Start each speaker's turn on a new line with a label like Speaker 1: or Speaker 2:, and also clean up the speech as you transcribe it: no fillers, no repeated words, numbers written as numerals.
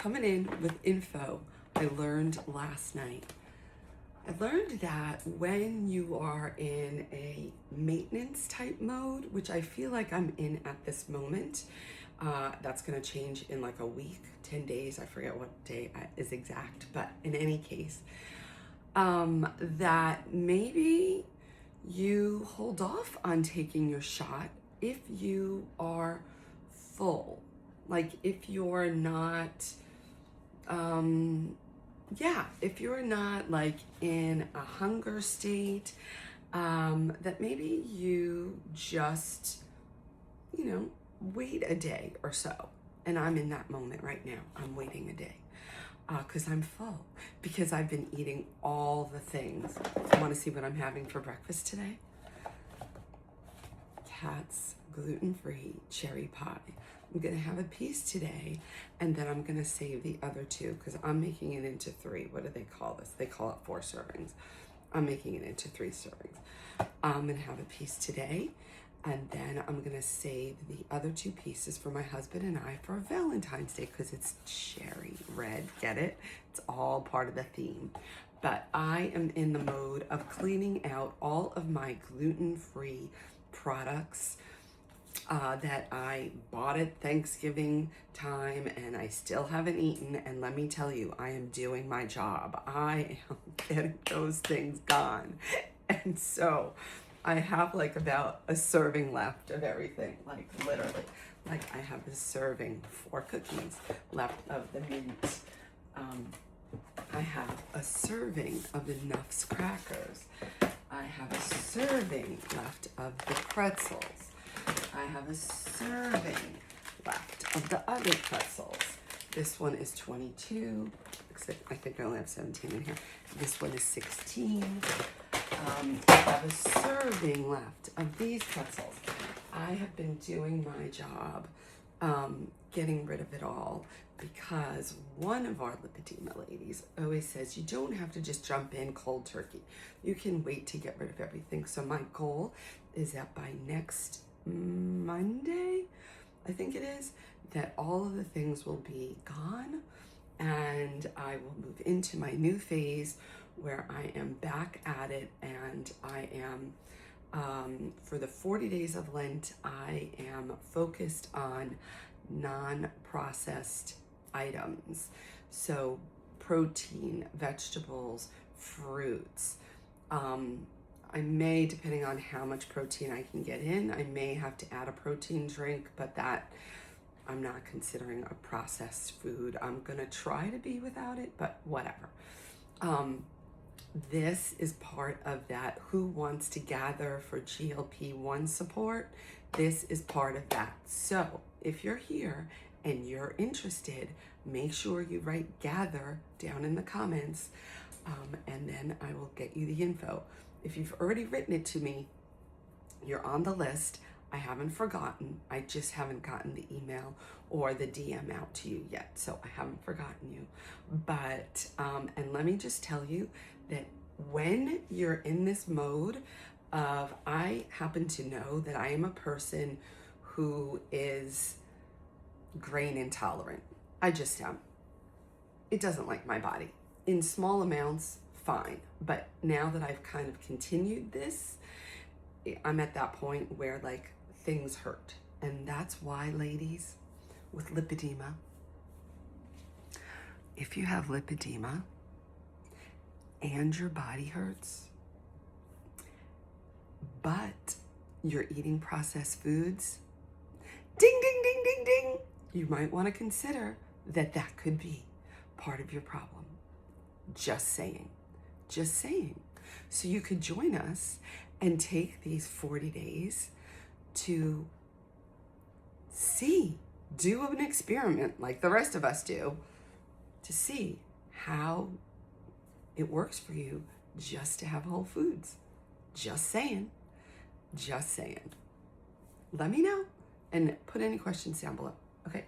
Speaker 1: coming in with info I learned last night. I learned that when you are in a maintenance type mode, which I feel like I'm in at this moment, that's going to change in like a week, 10 days. I forget what day is exact, but in any case, that maybe you hold off on taking your shot if you are full. Like if you're not, if you're not like in a hunger state, that maybe you just, wait a day or so. And I'm in that moment right now. I'm waiting a day because I'm full, because I've been eating all the things. Want to see what I'm having for breakfast today? Kat's gluten-free cherry pie. I'm gonna have a piece today, and then I'm gonna save the other two because I'm making it into 3. What do they call this? They call it 4 servings. I'm making it into 3 servings. I'm gonna have a piece today, and then I'm gonna save the other 2 pieces for my husband and I for Valentine's Day because it's cherry red, get it? It's all part of the theme. But I am in the mode of cleaning out all of my gluten-free products that I bought at Thanksgiving time and I still haven't eaten. And let me tell you, I am doing my job. I am getting those things gone. And so I have like about a serving left of everything, like literally. Like I have a serving 4 cookies left of the mint. I have a serving of the Nuffs crackers. I have a serving left of the pretzels. I have a serving left of the other pretzels. This one is 22, except I think I only have 17 in here. This one is 16. I have a serving left of these pretzels. I have been doing my job getting rid of it all because one of our lipedema ladies always says you don't have to just jump in cold turkey. You can wait to get rid of everything. So my goal is that by next Monday, I think it is, that all of the things will be gone and I will move into my new phase where I am back at it, and I am for the 40 days of Lent, I am focused on non-processed items. So protein, vegetables, fruits. I may, depending on how much protein I can get in, I may have to add a protein drink, but that I'm not considering a processed food. I'm gonna try to be without it, but whatever. This is part of that Who Wants to Gather for GLP1 support. This is part of that. So if you're here and you're interested, make sure you write gather down in the comments, and then I will get you the info. If you've already written it to me, you're on the list. I haven't forgotten. I just haven't gotten the email or the DM out to you yet. So I haven't forgotten you. But, and let me just tell you that when you're in this mode of, I happen to know that I am a person who is grain intolerant. I just am. It doesn't like my body. In small amounts, fine. But now that I've kind of continued this, I'm at that point where like things hurt. And that's why, ladies, with lipedema, if you have lipedema and your body hurts, but you're eating processed foods, ding, ding, ding, ding, ding, you might want to consider that that could be part of your problem. Just saying. Just saying. So you could join us and take these 40 days to do an experiment like the rest of us do, to see how it works for you just to have whole foods. Just saying. Just saying. Let me know and put any questions down below. Okay.